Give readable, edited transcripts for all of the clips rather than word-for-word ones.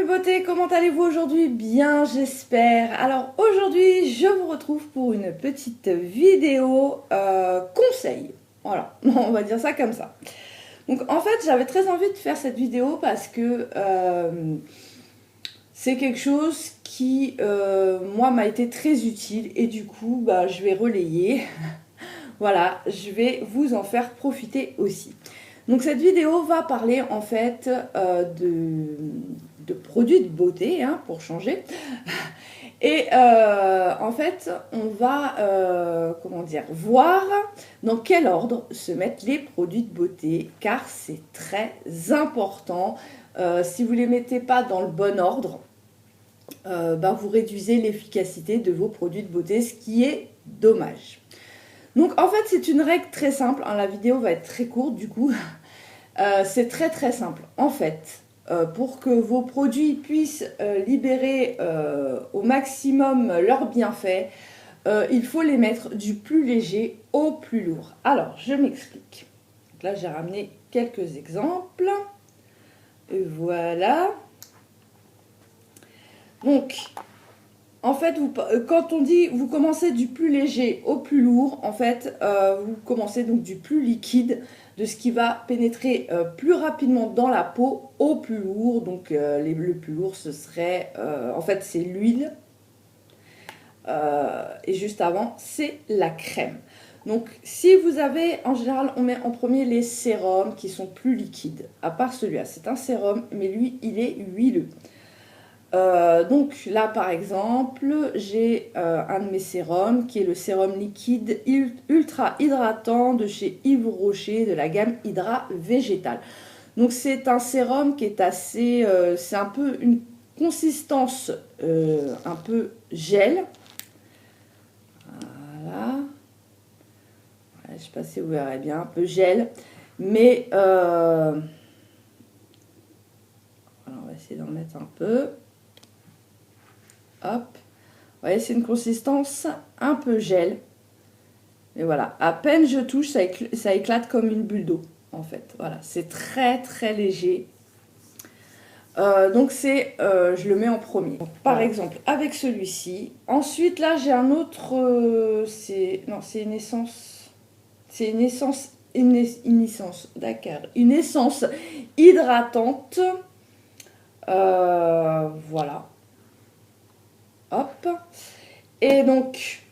mes beautés, comment allez-vous aujourd'hui? Bien, j'espère. Alors aujourd'hui, je vous retrouve pour une petite vidéo conseil. Voilà, on va dire ça comme ça. Donc en fait, j'avais très envie de faire cette vidéo parce que c'est quelque chose qui, moi, m'a été très utile et du coup, bah, je vais relayer. Voilà, je vais vous en faire profiter aussi. Donc cette vidéo va parler en fait de produits de beauté, hein, pour changer. Et en fait, on va comment dire, voir dans quel ordre se mettent les produits de beauté, car c'est très important. Si vous ne les mettez pas dans le bon ordre, bah, vous réduisez l'efficacité de vos produits de beauté, ce qui est dommage. Donc en fait, c'est une règle très simple, hein, la vidéo va être très courte du coup. C'est très très simple. En fait, pour que vos produits puissent libérer au maximum leurs bienfaits, il faut les mettre du plus léger au plus lourd. Alors, je m'explique. Donc là, j'ai ramené quelques exemples. Et voilà. Donc, en fait, quand on dit vous commencez du plus léger au plus lourd, en fait, vous commencez donc du plus liquide, de ce qui va pénétrer plus rapidement dans la peau au plus lourd. Donc le plus lourd, ce serait, en fait, c'est l'huile. Et juste avant, c'est la crème. Donc si vous avez, en général, on met en premier les sérums qui sont plus liquides. À part celui-là, c'est un sérum, mais lui, il est huileux. Donc là par exemple j'ai un de mes sérums qui est le sérum liquide ultra hydratant de chez Yves Rocher de la gamme Hydra Végétal. Donc c'est un sérum qui est assez, c'est un peu une consistance un peu gel. Voilà. Je ne sais pas si vous verrez bien, un peu gel. Mais voilà, on va essayer d'en mettre un peu. Hop, vous voyez, c'est une consistance un peu gel. Et voilà, à peine je touche, ça éclate comme une bulle d'eau, en fait. Voilà, c'est très très léger. Donc je le mets en premier. Donc, par exemple, avec celui-ci. Ensuite, là, j'ai un autre. C'est une essence. C'est une essence. Une essence, d'accord. Une essence hydratante. Voilà. Hop. Et donc,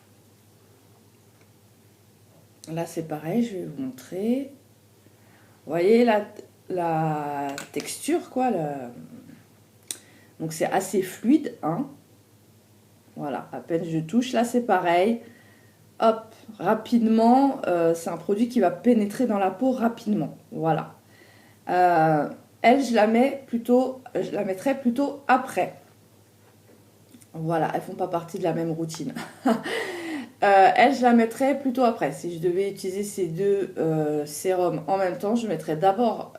là c'est pareil, je vais vous montrer. Vous voyez la texture, quoi. Donc c'est assez fluide, hein. Voilà, à peine je touche. Là c'est pareil. Hop, rapidement. C'est un produit qui va pénétrer dans la peau rapidement. Voilà. Elle, je la mettrai plutôt après. Voilà, elles font pas partie de la même routine. Elle, je la mettrai plutôt après. Si je devais utiliser ces deux sérums en même temps, je mettrais d'abord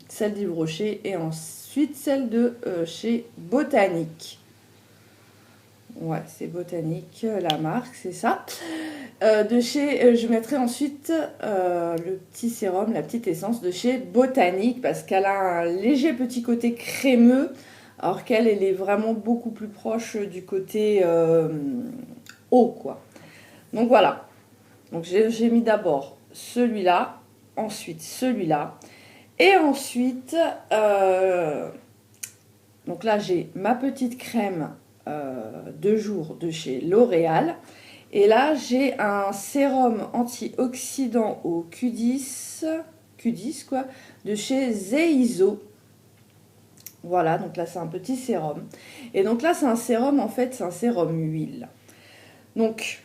celle d'Yves Rocher et ensuite celle de chez Botanique. Ouais, c'est Botanique, la marque, c'est ça. Je mettrai ensuite le petit sérum, la petite essence de chez Botanique parce qu'elle a un léger petit côté crémeux, alors qu'elle est vraiment beaucoup plus proche du côté eau, quoi. Donc voilà. Donc j'ai mis d'abord celui-là, ensuite celui-là, et ensuite donc là j'ai ma petite crème de jour de chez L'Oréal. Et là, j'ai un sérum antioxydant au Q10 quoi, de chez Zeizo. Voilà, donc là, c'est un petit sérum. Et donc là, c'est un sérum, en fait, c'est un sérum huile. Donc,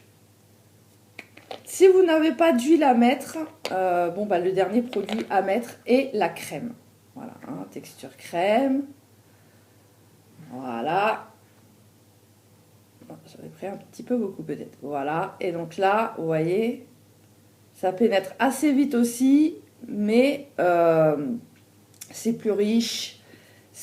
si vous n'avez pas d'huile à mettre, bon, bah, le dernier produit à mettre est la crème. Voilà, hein, texture crème. Voilà. J'avais pris un petit peu beaucoup peut-être. Voilà. Et donc là, vous voyez, ça pénètre assez vite aussi, mais c'est plus riche.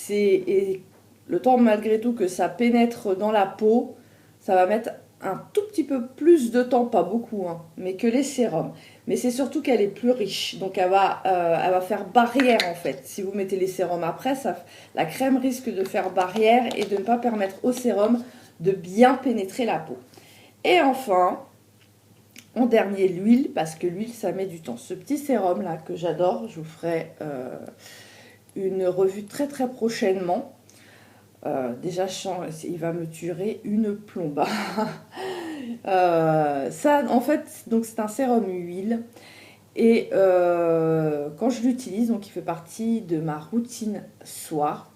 Et le temps malgré tout que ça pénètre dans la peau, ça va mettre un tout petit peu plus de temps, pas beaucoup, hein, mais que les sérums. Mais c'est surtout qu'elle est plus riche, donc elle va faire barrière en fait. Si vous mettez les sérums après, la crème risque de faire barrière et de ne pas permettre au sérum de bien pénétrer la peau. Et enfin, en dernier, l'huile, parce que l'huile, ça met du temps. Ce petit sérum là que j'adore, je vous ferai une revue très très prochainement. Déjà, il va me durer une plombe. Ça, en fait, donc c'est un sérum huile. Et quand je l'utilise, donc il fait partie de ma routine soir,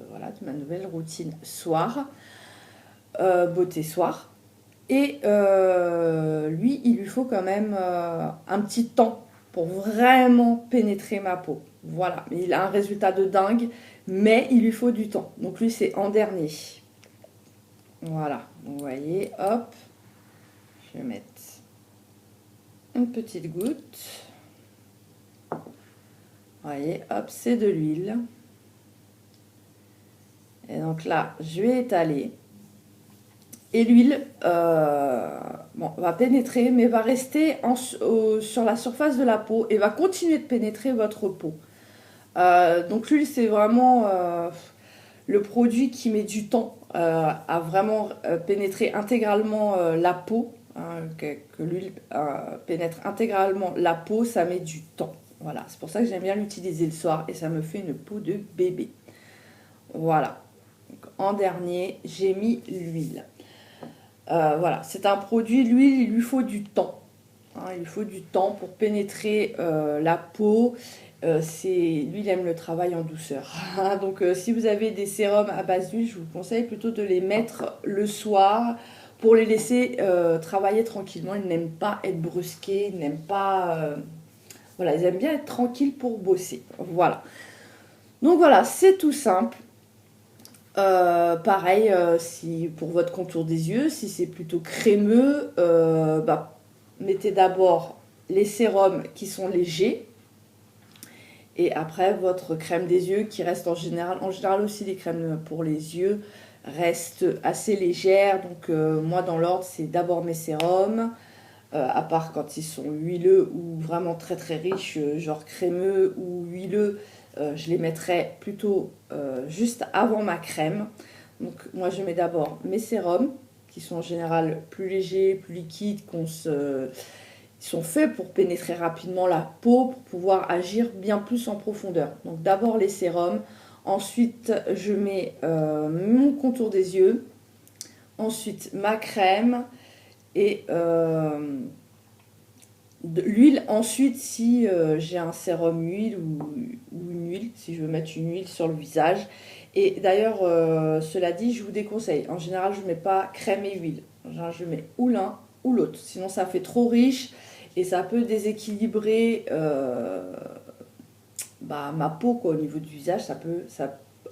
voilà, de ma nouvelle routine soir, beauté soir. Et lui, il lui faut quand même un petit temps pour vraiment pénétrer ma peau. Voilà, il a un résultat de dingue, mais il lui faut du temps. Donc lui, c'est en dernier. Voilà, vous voyez, hop, je vais mettre une petite goutte. Vous voyez, hop, c'est de l'huile. Et donc là, je vais étaler. Et l'huile va pénétrer, mais va rester sur la surface de la peau et va continuer de pénétrer votre peau. Donc l'huile, c'est vraiment le produit qui met du temps à vraiment pénétrer intégralement la peau. Hein, que l'huile pénètre intégralement la peau, ça met du temps. Voilà, c'est pour ça que j'aime bien l'utiliser le soir et ça me fait une peau de bébé. Voilà. Donc, en dernier, j'ai mis l'huile. Voilà, c'est un produit, l'huile, il lui faut du temps. Hein, il lui faut du temps pour pénétrer la peau. Lui, il aime le travail en douceur. Donc, si vous avez des sérums à base d'huile, je vous conseille plutôt de les mettre le soir pour les laisser travailler tranquillement. Ils n'aiment pas être brusqués, ils n'aiment pas... voilà, ils aiment bien être tranquilles pour bosser. Voilà. Donc voilà, c'est tout simple. Pareil, si pour votre contour des yeux, si c'est plutôt crémeux, mettez d'abord les sérums qui sont légers et après votre crème des yeux qui reste en général aussi les crèmes pour les yeux restent assez légères. Donc moi dans l'ordre c'est d'abord mes sérums, à part quand ils sont huileux ou vraiment très très riches, genre crémeux ou huileux. Je les mettrai plutôt juste avant ma crème. Donc moi je mets d'abord mes sérums qui sont en général plus légers, plus liquides, ils sont faits pour pénétrer rapidement la peau, pour pouvoir agir bien plus en profondeur. Donc d'abord les sérums, ensuite je mets mon contour des yeux, ensuite ma crème et de l'huile ensuite si j'ai un sérum huile ou une huile, si je veux mettre une huile sur le visage. Et d'ailleurs, cela dit, je vous déconseille. En général, je ne mets pas crème et huile. En général, je mets ou l'un ou l'autre. Sinon, ça fait trop riche et ça peut déséquilibrer ma peau quoi, au niveau du visage.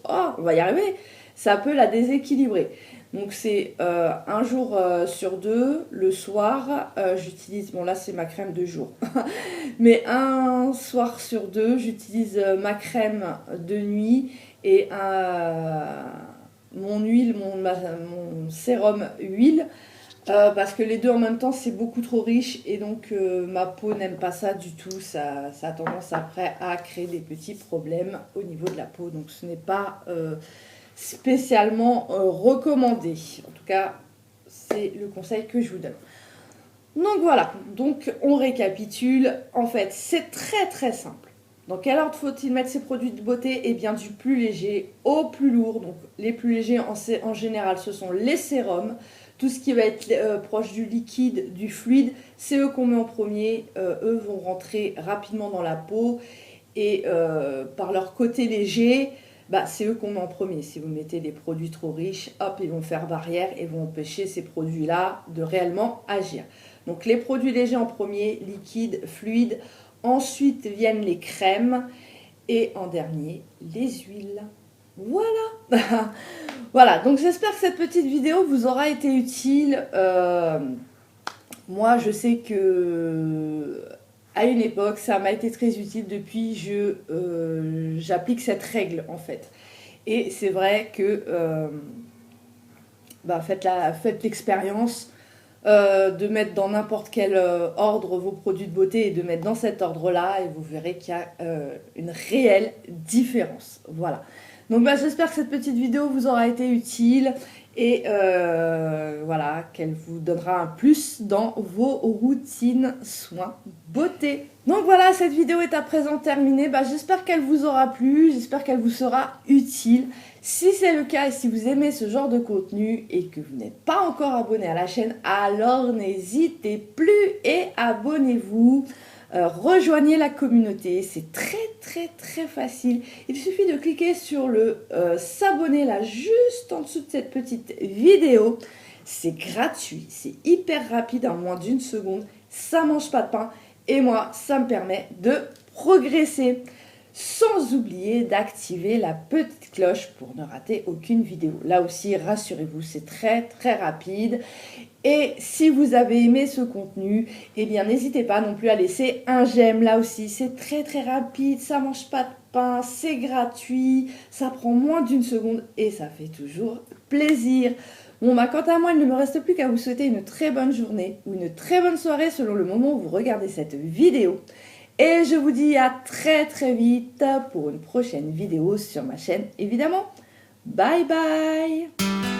On va y arriver. Ça peut la déséquilibrer. Donc c'est un jour sur deux, le soir, j'utilise, bon là c'est ma crème de jour, mais un soir sur deux, j'utilise ma crème de nuit et mon huile, mon sérum huile, parce que les deux en même temps c'est beaucoup trop riche et donc ma peau n'aime pas ça du tout, ça a tendance après à créer des petits problèmes au niveau de la peau, donc ce n'est pas... spécialement recommandé. En tout cas, c'est le conseil que je vous donne. Donc voilà, donc on récapitule. En fait, c'est très très simple. Dans quel ordre faut-il mettre ces produits de beauté? Eh bien, du plus léger au plus lourd. Donc les plus légers en général, ce sont les sérums. Tout ce qui va être proche du liquide, du fluide, c'est eux qu'on met en premier. Eux vont rentrer rapidement dans la peau et par leur côté léger, c'est eux qu'on met en premier. Si vous mettez des produits trop riches, hop, ils vont faire barrière et vont empêcher ces produits-là de réellement agir. Donc les produits légers en premier, liquides, fluides. Ensuite viennent les crèmes et en dernier, les huiles. Voilà. Voilà, donc j'espère que cette petite vidéo vous aura été utile. Moi, je sais que... à une époque, ça m'a été très utile. Depuis, j'applique cette règle, en fait. Et c'est vrai que faites l'expérience. de mettre dans n'importe quel ordre vos produits de beauté et de mettre dans cet ordre-là et vous verrez qu'il y a une réelle différence. Voilà. Donc bah, j'espère que cette petite vidéo vous aura été utile et voilà, qu'elle vous donnera un plus dans vos routines soins beauté. Donc voilà, cette vidéo est à présent terminée. Bah, j'espère qu'elle vous aura plu, j'espère qu'elle vous sera utile. Si c'est le cas et si vous aimez ce genre de contenu et que vous n'êtes pas encore abonné à la chaîne, alors n'hésitez plus et abonnez-vous. Rejoignez la communauté, c'est très facile. Il suffit de cliquer sur le s'abonner là juste en dessous de cette petite vidéo. C'est gratuit, c'est hyper rapide, en moins d'1 seconde, ça mange pas de pain et moi ça me permet de progresser. Sans oublier d'activer la petite cloche pour ne rater aucune vidéo. Là aussi, rassurez-vous, c'est très rapide. Et si vous avez aimé ce contenu, eh bien n'hésitez pas non plus à laisser un j'aime. Là aussi, c'est très rapide, ça mange pas de pain, c'est gratuit, ça prend moins d'1 seconde et ça fait toujours plaisir. Bon bah quant à moi, il ne me reste plus qu'à vous souhaiter une très bonne journée ou une très bonne soirée selon le moment où vous regardez cette vidéo. Et je vous dis à très vite pour une prochaine vidéo sur ma chaîne, évidemment. Bye bye!